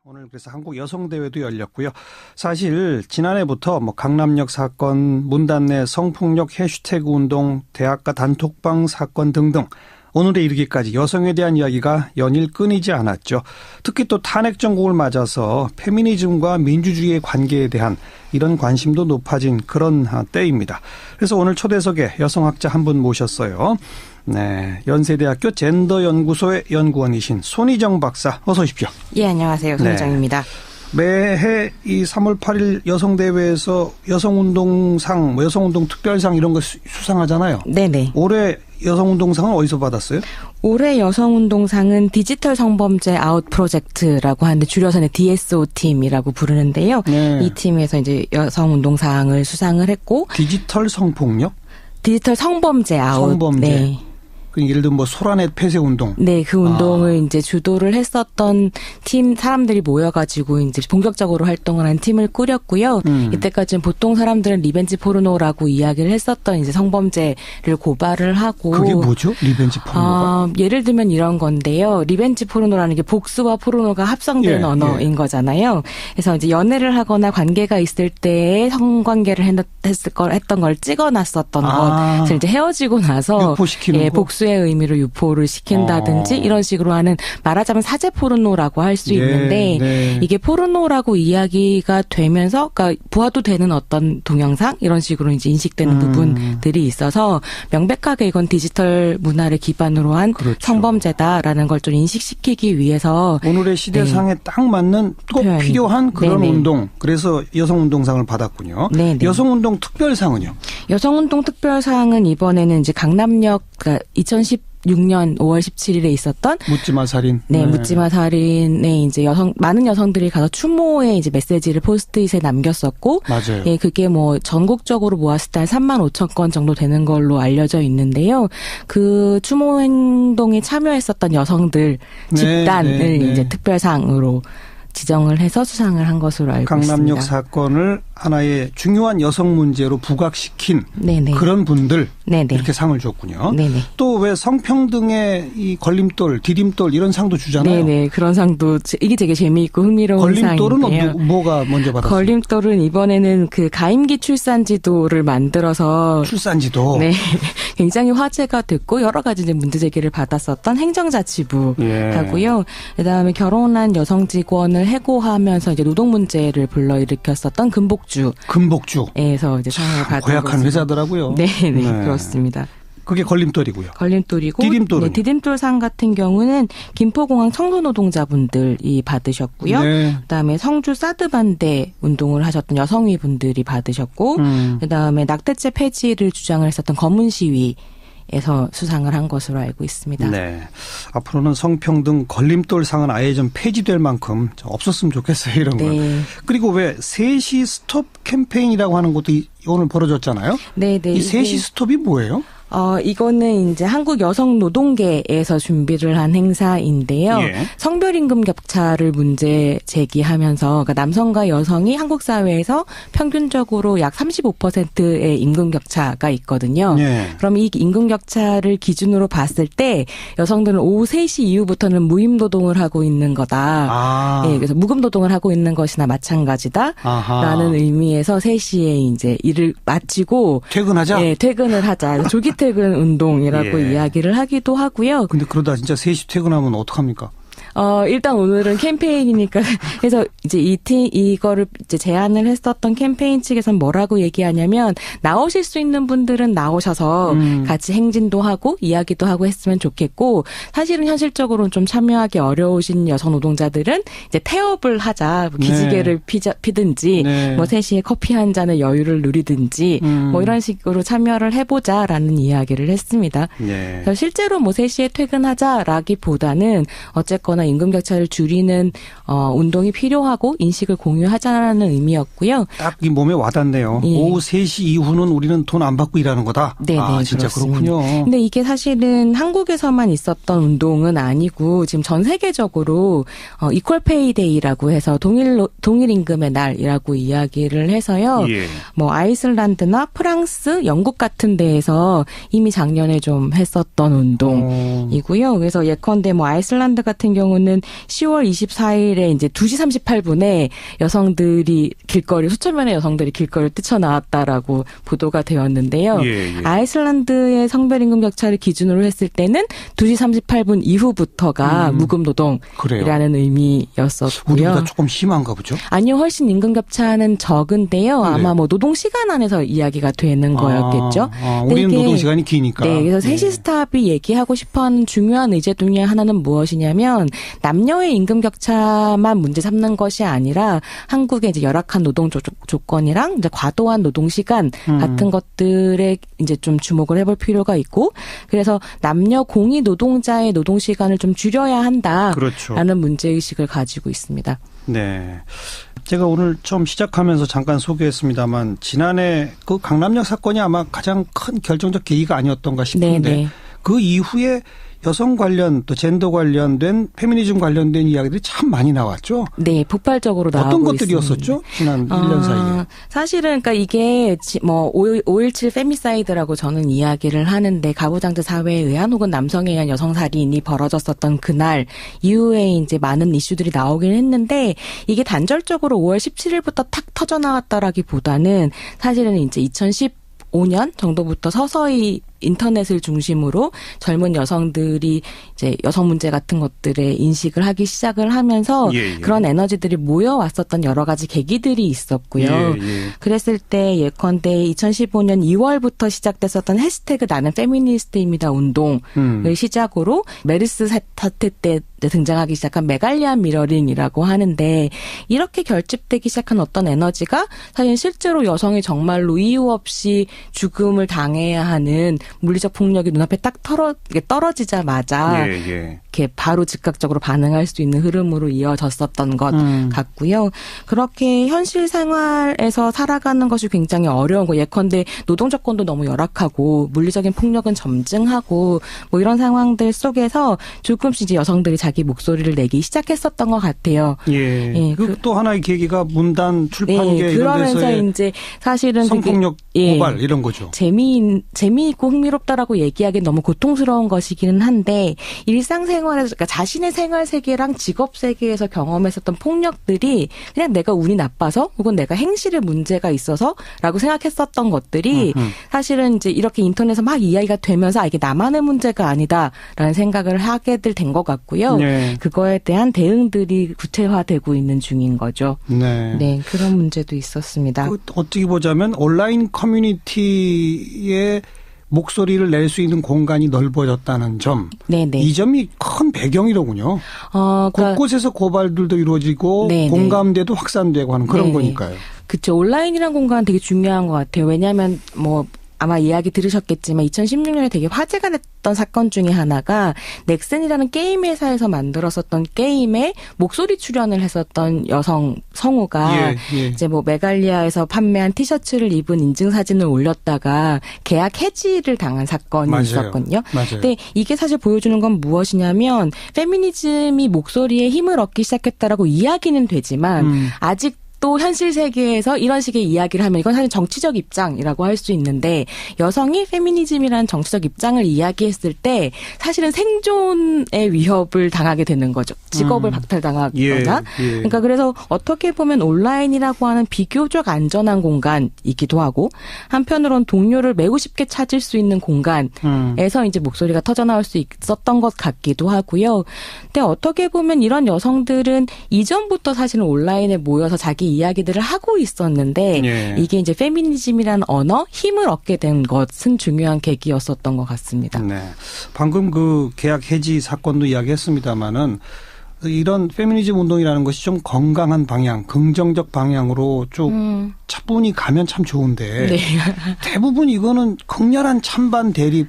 오늘 그래서 한국 여성대회도 열렸고요. 사실 지난해부터 강남역 사건, 문단내 성폭력 해시태그 운동, 대학가 단톡방 사건 등등 오늘에 이르기까지 여성에 대한 이야기가 연일 끊이지 않았죠. 특히 또 탄핵 정국을 맞아서 페미니즘과 민주주의의 관계에 대한 이런 관심도 높아진 그런 때입니다. 그래서 오늘 초대석에 여성학자 한 분 모셨어요. 네, 연세대학교 젠더연구소의 연구원이신 손희정 박사, 어서 오십시오. 예, 안녕하세요. 손희정입니다. 네. 매해 이 3월 8일 여성대회에서 여성운동상, 여성운동 특별상 이런 거 수상하잖아요. 네네. 올해 여성운동상은 어디서 받았어요? 올해 여성운동상은 디지털 성범죄 아웃 프로젝트라고 하는데 줄여서는 DSO 팀이라고 부르는데요. 네. 이 팀에서 이제 여성운동상을 수상을 했고. 디지털 성폭력? 디지털 성범죄 아웃. 성범죄. 네. 예를 들면 소라넷 폐쇄 운동. 네, 그 운동을 이제 주도를 했었던 팀 사람들이 모여가지고 이제 본격적으로 활동을 한 팀을 꾸렸고요. 이때까지는 보통 사람들은 리벤지 포르노라고 이야기를 했었던 이제 성범죄를 고발을 하고. 그게 뭐죠? 리벤지 포르노가? 예를 들면 이런 건데요. 리벤지 포르노라는 게 복수와 포르노가 합성된 언어인 거잖아요. 그래서 이제 연애를 하거나 관계가 있을 때에 성관계를 했던 걸 찍어놨었던 것을 이제 헤어지고 나서 유포시키는 거? 복수의 의미로 유포를 시킨다든지 이런 식으로 하는 말하자면 사제 포르노라고 할 수 있는데 이게 포르노라고 이야기가 되면서 그러니까 부화도 되는 어떤 동영상 이런 식으로 이제 인식되는 부분들이 있어서 명백하게 이건 디지털 문화를 기반으로 한 그렇죠. 성범죄다라는 걸 좀 인식시키기 위해서 오늘의 시대상에 딱 맞는 꼭 표현. 필요한 그런 운동. 그래서 여성운동상을 받았군요. 네네. 여성운동 특별상은요? 여성운동 특별상은 이번에는 이제 강남역 그러니까 2016년 5월 17일에 있었던 묻지마 살인. 네, 묻지마 살인에 이제 많은 여성들이 가서 추모의 이제 메시지를 포스트잇에 남겼었고, 맞아요. 예, 그게 뭐 전국적으로 모았을 때 한 35,000건 정도 되는 걸로 알려져 있는데요. 그 추모 행동에 참여했었던 여성들 집단을 이제 특별상으로 지정을 해서 수상을 한 것으로 알고 있습니다. 강남역 사건을 하나의 중요한 여성 문제로 부각시킨 그런 분들 이렇게 상을 줬군요. 또 왜 성평등의 이 걸림돌, 디딤돌 이런 상도 주잖아요. 네네. 그런 상도 이게 되게 재미있고 흥미로운 걸림돌은 상인데요. 뭐가 먼저 받았어요? 걸림돌은 이번에는 그 가임기 출산지도를 만들어서 출산지도. 네. 굉장히 화제가 됐고 여러 가지 이제 문제 제기를 받았었던 행정자치부하고요. 그다음에 결혼한 여성 직원을 해고하면서 이제 노동 문제를 불러일으켰었던 금복주에서 이제 상을 받은 고약한 회사더라고요. 네, 그렇습니다. 그게 걸림돌이고요. 걸림돌이고 디딤돌은? 디딤돌상 같은 경우는 김포공항 청소노동자분들이 받으셨고요. 그다음에 성주 사드 반대 운동을 하셨던 여성위 분들이 받으셨고 그다음에 낙태죄 폐지를 주장을 했었던 검은 시위 에서 수상을 한 것으로 알고 있습니다. 네, 앞으로는 성평등 걸림돌상은 아예 좀 폐지될 만큼 좀 없었으면 좋겠어요, 이런 거. 그리고 왜 3시 스톱 캠페인이라고 하는 것도 오늘 벌어졌잖아요. 이 3시 스톱이 뭐예요? 이거는 이제 한국 여성 노동계에서 준비를 한 행사인데요. 성별 임금 격차를 문제 제기하면서 그러니까 남성과 여성이 한국 사회에서 평균적으로 약 35%의 임금 격차가 있거든요. 그럼 이 임금 격차를 기준으로 봤을 때 여성들은 오후 3시 이후부터는 무임 노동을 하고 있는 거다. 그래서 무급 노동을 하고 있는 것이나 마찬가지다라는 의미에서 3시에 이제 일을 마치고 퇴근하자. 퇴근을 하자. 조기 퇴근 운동이라고 이야기를 하기도 하고요. 근데 그러다 진짜 3시 퇴근하면 어떡합니까? 일단 오늘은 캠페인이니까 그래서 이제 이거를 이제 제안을 했었던 캠페인 측에서는 뭐라고 얘기하냐면 나오실 수 있는 분들은 나오셔서 같이 행진도 하고 이야기도 하고 했으면 좋겠고 사실은 현실적으로는 좀 참여하기 어려우신 여성 노동자들은 이제 태업을 하자 기지개를 피든지 뭐 3시에 커피 한 잔의 여유를 누리든지 뭐 이런 식으로 참여를 해보자라는 이야기를 했습니다. 그래서 실제로 뭐 3시에 퇴근하자라기보다는 어쨌거나 임금 격차를 줄이는 운동이 필요하고 인식을 공유하자는 의미였고요. 딱 이 몸에 와닿네요. 오후 3시 이후는 우리는 돈 안 받고 일하는 거다. 네, 진짜 그렇습니다. 그렇군요. 근데 이게 사실은 한국에서만 있었던 운동은 아니고 지금 전 세계적으로 이퀄 페이데이라고 해서 동일 임금의 날이라고 이야기를 해서요. 뭐 아이슬란드나 프랑스, 영국 같은 데에서 이미 작년에 좀 했었던 운동이고요. 그래서 예컨대 뭐 아이슬란드 같은 경우 경우는 10월 24일에 이제 2시 38분에 여성들이 수천 명의 여성들이 길거리를 뛰쳐나왔다라고 보도가 되었는데요. 예, 예. 아이슬란드의 성별 임금 격차를 기준으로 했을 때는 2시 38분 이후부터가 무급 노동이라는 의미였었고요. 우리보다 조금 심한가 보죠? 아니요, 훨씬 임금 격차는 적은데요. 네. 아마 뭐 노동 시간 안에서 이야기가 되는 거였겠죠. 우리는 노동 시간이 기니까. 네, 그래서 세시스탑이 얘기하고 싶어하는 중요한 의제 중에 하나는 무엇이냐면 남녀의 임금 격차만 문제 삼는 것이 아니라 한국의 이제 열악한 노동 조건이랑 이제 과도한 노동 시간 같은 것들에 이제 좀 주목을 해볼 필요가 있고, 그래서 남녀 공의 노동자의 노동 시간을 좀 줄여야 한다라는 그렇죠. 문제 의식을 가지고 있습니다. 네. 제가 오늘 처음 시작하면서 잠깐 소개했습니다만 지난해 그 강남역 사건이 아마 가장 큰 결정적 계기가 아니었던가 싶은데 네네. 그 이후에 여성 관련 또 젠더 관련된 페미니즘 관련된 이야기들이 참 많이 나왔죠. 네, 폭발적으로 나오고 어떤 있습니다. 것들이었었죠? 지난 1년 사이에. 사실은 그러니까 이게 뭐 5.17 페미사이드라고 저는 이야기를 하는데 가부장제 사회에 의한 혹은 남성에 의한 여성 살인이 벌어졌었던 그날 이후에 이제 많은 이슈들이 나오긴 했는데 이게 단절적으로 5월 17일부터 탁 터져 나왔다라기보다는 사실은 이제 2015년 정도부터 서서히 인터넷을 중심으로 젊은 여성들이 이제 여성 문제 같은 것들에 인식을 하기 시작을 하면서 그런 에너지들이 모여왔었던 여러 가지 계기들이 있었고요. 그랬을 때 예컨대 2015년 2월부터 시작됐었던 해시태그 나는 페미니스트입니다 운동을 시작으로 메르스 사태 때 등장하기 시작한 메갈리안 미러링이라고 하는데 이렇게 결집되기 시작한 어떤 에너지가 사실 실제로 여성이 정말로 이유 없이 죽음을 당해야 하는 물리적 폭력이 눈앞에 딱 떨어지자마자 이렇게 바로 즉각적으로 반응할 수 있는 흐름으로 이어졌었던 것 같고요. 그렇게 현실 생활에서 살아가는 것이 굉장히 어려운 거. 예컨대 노동 조건도 너무 열악하고 물리적인 폭력은 점증하고 뭐 이런 상황들 속에서 조금씩 이제 여성들이 자기 목소리를 내기 시작했었던 것 같아요. 예. 또 하나의 계기가 문단 출판계 이런 그러면서 데서의 이제 사실은 성폭력 고발 이런 거죠. 재미있고 흥미롭다라고 얘기하기 너무 고통스러운 것이기는 한데 일상생활에서 그러니까 자신의 생활 세계랑 직업 세계에서 경험했었던 폭력들이 그냥 내가 운이 나빠서 혹은 내가 행실에 문제가 있어서라고 생각했었던 것들이 사실은 이제 이렇게 인터넷에서 막 이야기가 되면서 이게 나만의 문제가 아니다라는 생각을 하게 된 것 같고요. 그거에 대한 대응들이 구체화되고 있는 중인 거죠. 네, 그런 문제도 있었습니다. 어떻게 보자면 온라인 커뮤니티의 목소리를 낼 수 있는 공간이 넓어졌다는 점. 이 점이 큰 배경이로군요. 곳곳에서 고발들도 이루어지고 공감대도 확산되고 하는 그런 거니까요. 그렇죠. 온라인이라는 공간은 되게 중요한 것 같아요. 왜냐하면 뭐 아마 이야기 들으셨겠지만 2016년에 되게 화제가 됐던 사건 중에 하나가 넥슨이라는 게임 회사에서 만들었었던 게임에 목소리 출연을 했었던 여성 성우가 이제 뭐 메갈리아에서 판매한 티셔츠를 입은 인증 사진을 올렸다가 계약 해지를 당한 사건이 있었거든요. 근데 이게 사실 보여주는 건 무엇이냐면 페미니즘이 목소리에 힘을 얻기 시작했다라고 이야기는 되지만 아직 또 현실 세계에서 이런 식의 이야기를 하면 이건 사실 정치적 입장이라고 할 수 있는데 여성이 페미니즘이라는 정치적 입장을 이야기했을 때 사실은 생존의 위협을 당하게 되는 거죠. 직업을 박탈당하거나. 그러니까 그래서 어떻게 보면 온라인이라고 하는 비교적 안전한 공간이기도 하고 한편으론 동료를 매우 쉽게 찾을 수 있는 공간에서 이제 목소리가 터져나올 수 있었던 것 같기도 하고요. 근데 어떻게 보면 이런 여성들은 이전부터 사실은 온라인에 모여서 자기 이야기들을 하고 있었는데 이게 이제 페미니즘이라는 언어, 힘을 얻게 된 것은 중요한 계기였었던 것 같습니다. 방금 그 계약 해지 사건도 이야기했습니다마는 이런 페미니즘 운동이라는 것이 좀 건강한 방향, 긍정적 방향으로 쭉 차분히 가면 참 좋은데 대부분 이거는 극렬한 찬반 대립,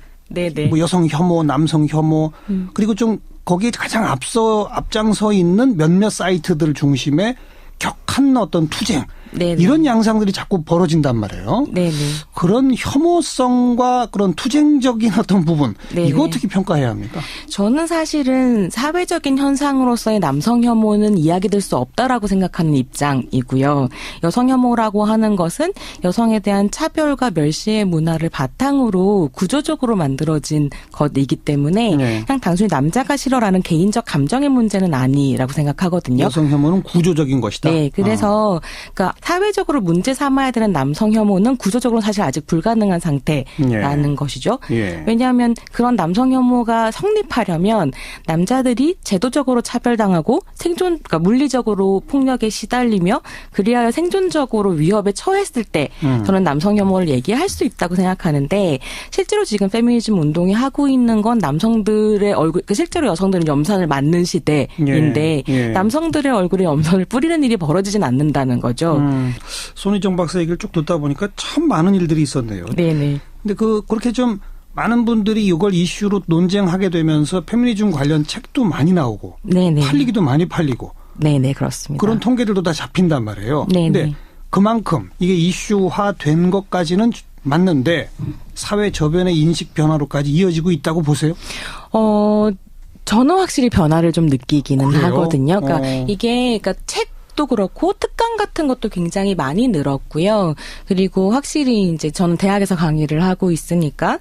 뭐 여성 혐오, 남성 혐오 그리고 좀 거기에 가장 앞장서 있는 몇몇 사이트들 중심에 격한 어떤 투쟁 네네. 이런 양상들이 자꾸 벌어진단 말이에요. 네네. 그런 혐오성과 그런 투쟁적인 어떤 부분 네네. 이거 어떻게 평가해야 합니까? 저는 사실은 사회적인 현상으로서의 남성 혐오는 이야기될 수 없다라고 생각하는 입장이고요. 여성 혐오라고 하는 것은 여성에 대한 차별과 멸시의 문화를 바탕으로 구조적으로 만들어진 것이기 때문에 네. 그냥 단순히 남자가 싫어라는 개인적 감정의 문제는 아니라고 생각하거든요. 여성 혐오는 구조적인 것이다. 네, 그래서 그러니까 사회적으로 문제 삼아야 되는 남성 혐오는 구조적으로 사실 아직 불가능한 상태라는 것이죠. 예. 왜냐하면 그런 남성 혐오가 성립하려면 남자들이 제도적으로 차별당하고 그러니까 물리적으로 폭력에 시달리며 그리하여 생존적으로 위협에 처했을 때 저는 남성 혐오를 얘기할 수 있다고 생각하는데 실제로 지금 페미니즘 운동이 하고 있는 건 남성들의 얼굴, 실제로 여성들은 염산을 맞는 시대인데 예. 남성들의 얼굴에 염산을 뿌리는 일이 벌어지진 않는다는 거죠. 손희정 박사 얘기를 쭉 듣다 보니까 참 많은 일들이 있었네요. 네네. 근데 그렇게 좀 많은 분들이 이걸 이슈로 논쟁하게 되면서 페미니즘 관련 책도 많이 나오고 네네. 팔리기도 많이 팔리고 네네, 그렇습니다. 그런 통계들도 다 잡힌단 말이에요. 네네. 근데 그만큼 이게 이슈화된 것까지는 맞는데 사회 저변의 인식 변화로까지 이어지고 있다고 보세요? 저는 확실히 변화를 좀 느끼기는 그래요? 하거든요. 그러니까 이게 책도 그렇고 특강 같은 것도 굉장히 많이 늘었고요. 그리고 확실히 이제 저는 대학에서 강의를 하고 있으니까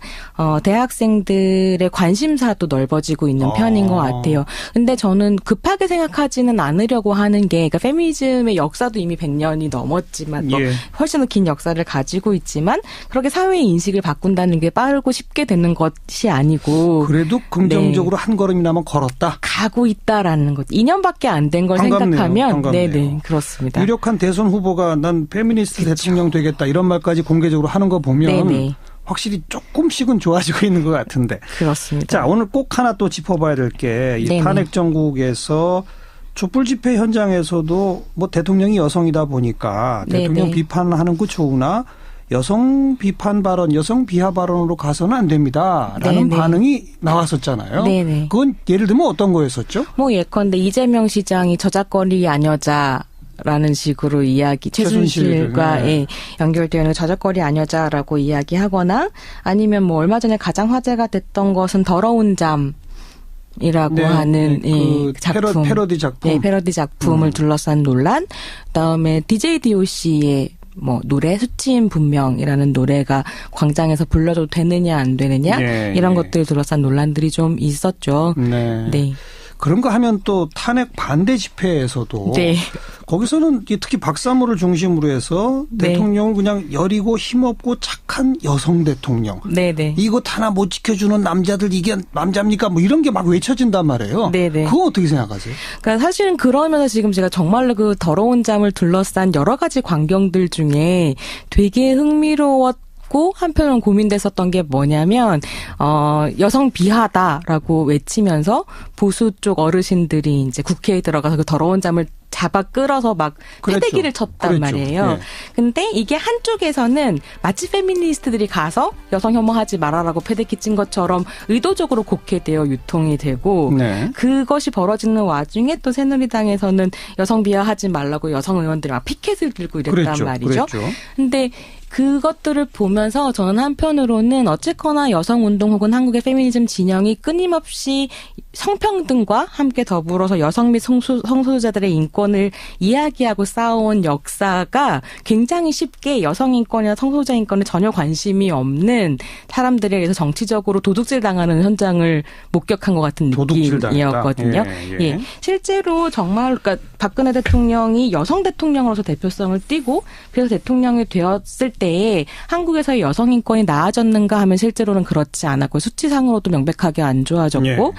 대학생들의 관심사도 넓어지고 있는 편인 것 같아요. 근데 저는 급하게 생각하지는 않으려고 하는 게 그러니까 페미니즘의 역사도 이미 100년이 넘었지만 예. 훨씬 더 긴 역사를 가지고 있지만 그렇게 사회의 인식을 바꾼다는 게 빠르고 쉽게 되는 것이 아니고 그래도 긍정적으로 한 걸음이나마 걸었다. 가고 있다라는 것. 2년밖에 안 된 걸 반갑네요. 생각하면 반갑네요. 네네 그렇습니다. 유력한 대선 후보가 난 페미니스트 대통령 되겠다 이런 말까지 공개적으로 하는 거 보면 네네. 확실히 조금씩은 좋아지고 있는 것 같은데. 그렇습니다. 자, 오늘 꼭 하나 또 짚어봐야 될 게 이 네네. 탄핵 정국에서 촛불 집회 현장에서도 뭐 대통령이 여성이다 보니까 대통령 네네. 비판하는 거 좋으나 여성 비판 발언, 여성 비하 발언으로 가서는 안 됩니다라는 네네. 반응이 나왔었잖아요. 네네. 그건 예를 들면 어떤 거였었죠? 뭐 예컨대 이재명 시장이 저작거리 아녀자라는 식으로 이야기 최순실과 네. 예, 연결되어 있는 저작거리 아녀자라고 이야기하거나 아니면 뭐 얼마 전에 가장 화제가 됐던 것은 더러운 잠이라고 하는 그 작품, 패러디 작품. 네, 패러디 작품을 둘러싼 논란. 그다음에 DJ DOC의 뭐 노래 수치인 분명이라는 노래가 광장에서 불러줘도 되느냐 안 되느냐 이런 것들을 둘러싼 논란들이 좀 있었죠. 네. 네. 그런 거 하면 또 탄핵 반대 집회에서도 네. 거기서는 특히 박사모를 중심으로 해서 네. 대통령을 그냥 여리고 힘없고 착한 여성 대통령. 네네. 이것 하나 못 지켜주는 남자들 이게 남자입니까? 뭐 이런 게 막 외쳐진단 말이에요. 네네. 그거 어떻게 생각하세요? 그러니까 사실은 그러면서 지금 제가 정말로 그 더러운 잠을 둘러싼 여러 가지 광경들 중에 되게 흥미로웠고 한편으로는 고민됐었던 게 뭐냐면 여성 비하다라고 외치면서 보수 쪽 어르신들이 이제 국회에 들어가서 그 더러운 잠을 잡아 끌어서 막 패대기를 쳤단 말이에요. 네. 근데 이게 한쪽에서는 마치 페미니스트들이 가서 여성 혐오하지 말아라고 패대기 친 것처럼 의도적으로 곡해되어 유통이 되고 네. 그것이 벌어지는 와중에 또 새누리당에서는 여성 비하하지 말라고 여성 의원들이 막 피켓을 들고 이랬단 말이죠. 그랬죠. 근데 그것들을 보면서 저는 한편으로는 어쨌거나 여성운동 혹은 한국의 페미니즘 진영이 끊임없이 성평등과 함께 더불어서 여성 및 성소수자들의 인권을 이야기하고 싸워온 역사가 굉장히 쉽게 여성 인권이나 성소수자 인권에 전혀 관심이 없는 사람들에 의해서 정치적으로 도둑질 당하는 현장을 목격한 것 같은 느낌이었거든요. 예. 실제로 정말 그러니까 박근혜 대통령이 여성 대통령으로서 대표성을 띠고 그래서 대통령이 되었을 때에 한국에서의 여성 인권이 나아졌는가 하면 실제로는 그렇지 않았고 수치상으로도 명백하게 안 좋아졌고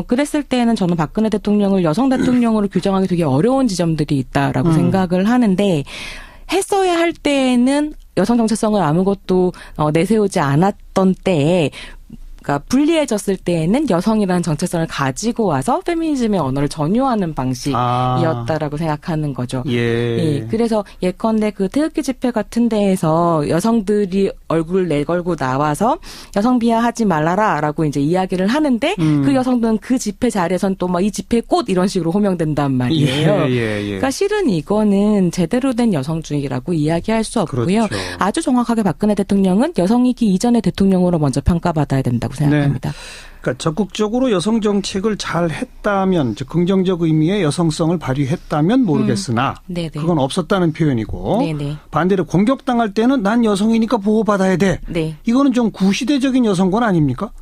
그랬을 때에는 저는 박근혜 대통령을 여성 대통령으로 규정하기 되게 어려운 지점들이 있다라고 생각을 하는데 했어야 할 때에는 여성 정체성을 아무것도 내세우지 않았던 때에 그러니까 불리해졌을 때에는 여성이라는 정체성을 가지고 와서 페미니즘의 언어를 전유하는 방식이었다라고 생각하는 거죠. 예. 그래서 예컨대 그 태극기 집회 같은 데에서 여성들이 얼굴 내걸고 나와서 여성 비하하지 말라라라고 이제 이야기를 하는데 그 여성들은 그 집회 자리에선 또 막 이 집회 꽃 이런 식으로 호명된단 말이에요. 그러니까 실은 이거는 제대로 된 여성주의라고 이야기할 수 없고요. 그렇죠. 아주 정확하게 박근혜 대통령은 여성이기 이전의 대통령으로 먼저 평가받아야 된다고 생각합니다. 네. 그러니까 적극적으로 여성 정책을 잘 했다면, 즉 긍정적 의미의 여성성을 발휘했다면 모르겠으나 그건 없었다는 표현이고 반대로 공격당할 때는 난 여성이니까 보호받아야 돼. 이거는 좀 구시대적인 여성권 아닙니까?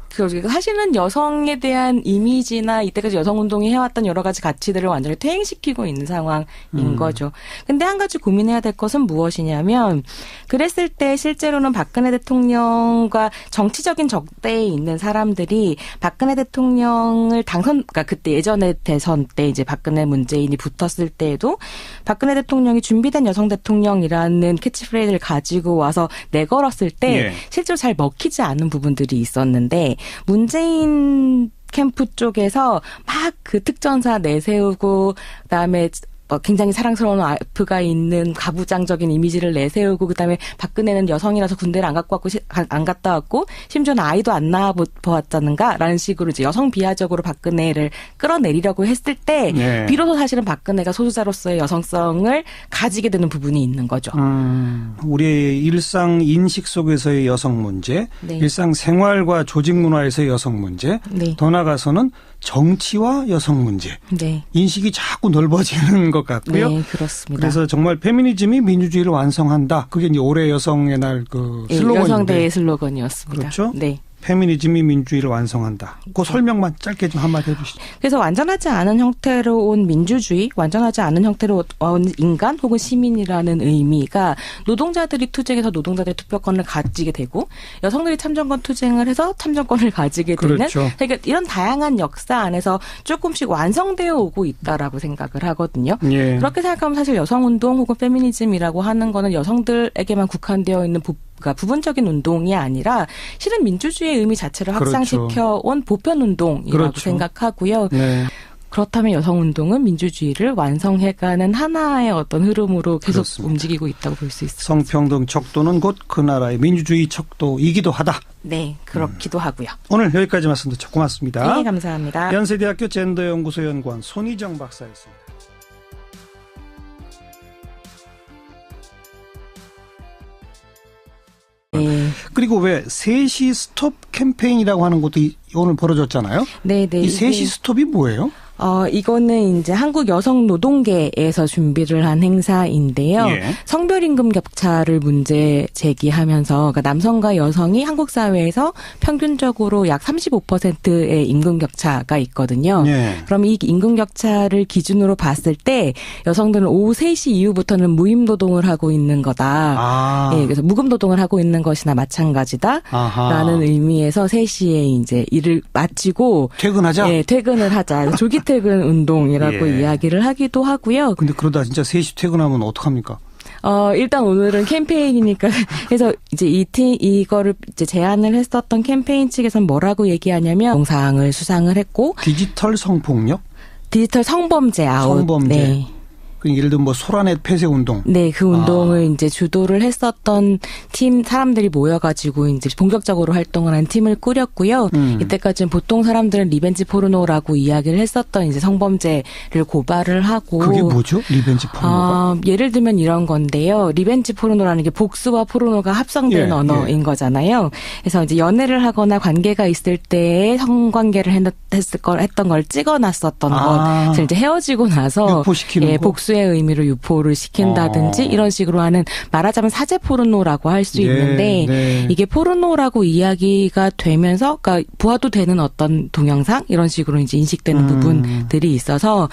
사실은 여성에 대한 이미지나 이때까지 여성운동이 해왔던 여러 가지 가치들을 완전히 퇴행시키고 있는 상황인 거죠. 근데 한 가지 고민해야 될 것은 무엇이냐면 그랬을 때 실제로는 박근혜 대통령과 정치적인 적대에 있는 사람들이 박근혜 대통령을 그러니까 그때 예전에 대선 때 이제 박근혜 문재인이 붙었을 때에도 박근혜 대통령이 준비된 여성 대통령이라는 캐치프레이즈를 가지고 와서 내걸었을 때 실제로 잘 먹히지 않은 부분들이 있었는데 문재인 캠프 쪽에서 막 그 특전사 내세우고 그다음에 굉장히 사랑스러운 와이프가 있는 가부장적인 이미지를 내세우고 그다음에 박근혜는 여성이라서 군대를 안 갔다 왔고 심지어는 아이도 안 낳아 보았다는가라는 식으로 이제 여성 비하적으로 박근혜를 끌어내리려고 했을 때 비로소 사실은 박근혜가 소수자로서의 여성성을 가지게 되는 부분이 있는 거죠. 우리의 일상 인식 속에서의 여성 문제, 일상 생활과 조직 문화에서의 여성 문제, 더 나아가서는 정치와 여성 문제, 인식이 자꾸 넓어지는 것 같고요. 네, 그렇습니다. 그래서 정말 페미니즘이 민주주의를 완성한다. 그게 이제 올해 여성의 날 그 슬로건인데. 여성대의 슬로건이었습니다. 그렇죠. 네. 페미니즘이 민주주의를 완성한다. 그 설명만 짧게 좀 한마디 해주시죠. 그래서 완전하지 않은 형태로 온 민주주의, 완전하지 않은 형태로 온 인간 혹은 시민이라는 의미가 노동자들이 투쟁해서 노동자들의 투표권을 가지게 되고 여성들이 참정권 투쟁을 해서 참정권을 가지게 되는 그러니까 이런 다양한 역사 안에서 조금씩 완성되어 오고 있다라고 생각을 하거든요. 그렇게 생각하면 사실 여성운동 혹은 페미니즘이라고 하는 거는 여성들에게만 국한되어 있는 그러니까 부분적인 운동이 아니라 실은 민주주의의 의미 자체를 확산시켜온 보편운동이라고 생각하고요. 그렇다면 여성운동은 민주주의를 완성해가는 하나의 어떤 흐름으로 계속 움직이고 있다고 볼 수 있습니다. 성평등 척도는 곧 그 나라의 민주주의 척도이기도 하다. 네, 그렇기도 하고요. 오늘 여기까지 말씀 듣죠. 고맙습니다. 네, 감사합니다. 연세대학교 젠더연구소 연구원 손희정 박사였습니다. 그리고 왜 3시 스톱 캠페인이라고 하는 것도 오늘 벌어졌잖아요. 이 3시 스톱이 뭐예요? 이거는 이제 한국 여성 노동계에서 준비를 한 행사인데요. 성별 임금 격차를 문제 제기하면서 그러니까 남성과 여성이 한국 사회에서 평균적으로 약 35%의 임금 격차가 있거든요. 그럼 이 임금 격차를 기준으로 봤을 때 여성들은 오후 3시 이후부터는 무임 노동을 하고 있는 거다. 그래서 무급 노동을 하고 있는 것이나 마찬가지다라는 의미에서 3시에 이제 일을 마치고 퇴근하자. 퇴근을 하자. 조기 퇴근 운동이라고 이야기를 하기도 하고요. 근데 그러다 진짜 3시 퇴근하면 어떡합니까? 일단 오늘은 캠페인이니까 그래서 이제 이거를 이제 제안을 했었던 캠페인 측에서는 뭐라고 얘기하냐면 동사항을 수상을 했고 디지털 성폭력? 디지털 성범죄 아웃. 성범죄. 예를 들면 뭐 소라넷 폐쇄 운동. 네, 그 운동을 이제 주도를 했었던 팀 사람들이 모여가지고 이제 본격적으로 활동을 한 팀을 꾸렸고요. 이때까지는 보통 사람들은 리벤지 포르노라고 이야기를 했었던 이제 성범죄를 고발을 하고. 그게 뭐죠? 리벤지 포르노가? 예를 들면 이런 건데요. 리벤지 포르노라는 게 복수와 포르노가 합성된 언어인 거잖아요. 그래서 이제 연애를 하거나 관계가 있을 때 성관계를 했던 걸 찍어놨었던 것을 이제 헤어지고 나서 유포시키는 거. 복수의 의미로 유포를 시킨다든지 이런 식으로 하는 말하자면 사제 포르노라고 할 수 있는데 이게 포르노라고 이야기가 되면서 그러니까 보아도 되는 어떤 동영상 이런 식으로 이제 인식되는 부분들이 있어서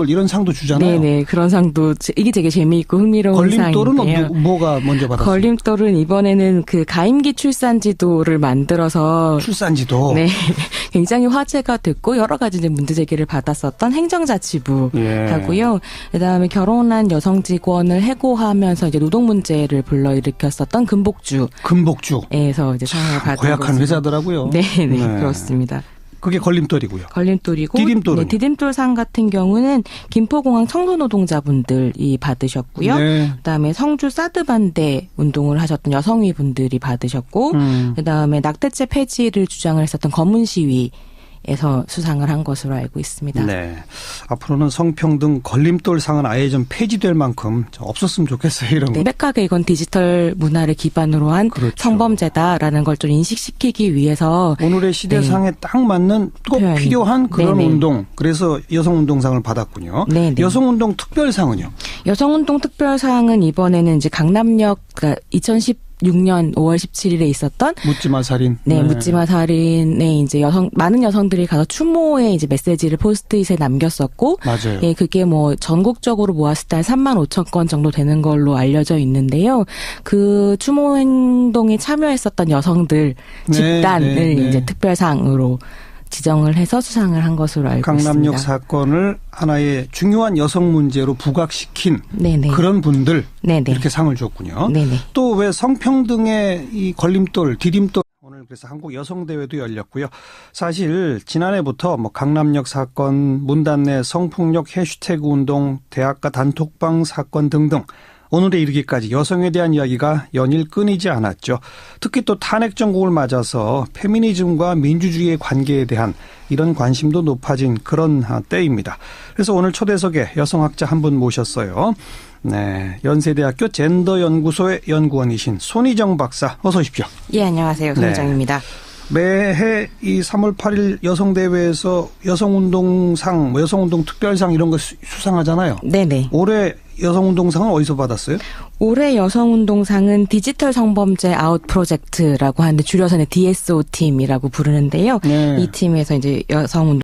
이런 상도 주잖아요. 네네 그런 상도 이게 되게 재미있고 흥미로운 상인데요. 걸림돌은 뭐가 먼저 받았어요? 걸림돌은 이번에는 그 가임기 출산지도를 만들어서 출산지도 굉장히 화제가 됐고 여러 가지 이제 문제 제기를 받았었던 행정자치부하고요. 그다음에 결혼한 여성 직원을 해고하면서 이제 노동 문제를 불러일으켰었던 금복주에서 이제 상을 받은 고약한 회사더라고요. 네, 그렇습니다. 그게 걸림돌이고요. 걸림돌이고 디딤돌은? 디딤돌상 같은 경우는 김포공항 청소노동자분들이 받으셨고요. 네. 그다음에 성주 사드 반대 운동을 하셨던 여성위 분들이 받으셨고 그다음에 낙태죄 폐지를 주장을 했었던 검은 시위에서 수상을 한 것으로 알고 있습니다. 네. 앞으로는 성평등 걸림돌상은 아예 좀 폐지될 만큼 좀 없었으면 좋겠어요. 이런 거. 명백하게 이건 디지털 문화를 기반으로 한 그렇죠. 성범죄다라는 걸 좀 인식시키기 위해서 오늘의 시대상에 딱 맞는 꼭 표현. 필요한 그런 네네. 운동. 그래서 여성운동상을 받았군요. 네네. 여성운동 특별상은요? 여성운동 특별상은 이번에는 이제 강남역 2016년 5월 17일에 있었던 묻지마 살인. 네, 묻지마 살인에 이제 많은 여성들이 가서 추모의 이제 메시지를 포스트잇에 남겼었고, 맞아요. 예, 그게 뭐 전국적으로 모았을 때 한 35,000건 정도 되는 걸로 알려져 있는데요. 그 추모 행동에 참여했었던 여성들 집단을 이제 특별상으로 지정을 해서 수상을 한 것으로 알고 있습니다. 강남역 사건을 하나의 중요한 여성 문제로 부각시킨 그런 분들 이렇게 상을 줬군요. 또 왜 성평등의 이 걸림돌, 디딤돌 오늘 그래서 한국 여성대회도 열렸고요. 사실 지난해부터 뭐 강남역 사건, 문단내 성폭력 해시태그 운동, 대학가 단톡방 사건 등등 오늘에 이르기까지 여성에 대한 이야기가 연일 끊이지 않았죠. 특히 또 탄핵 정국을 맞아서 페미니즘과 민주주의의 관계에 대한 이런 관심도 높아진 그런 때입니다. 그래서 오늘 초대석에 여성학자 한 분 모셨어요. 네, 연세대학교 젠더연구소의 연구원이신 손희정 박사 어서 오십시오. 예, 안녕하세요. 손희정입니다. 매해 이 3월 8일 여성대회에서 여성운동상, 여성운동 특별상 이런 거 수상하잖아요. 네네. 올해 여성운동상은 어디서 받았어요? 올해 여성운동상은 디지털 성범죄 아웃 프로젝트라고 하는데 줄여서는 DSO 팀이라고 부르는데요. 이 팀에서 이제 여성운동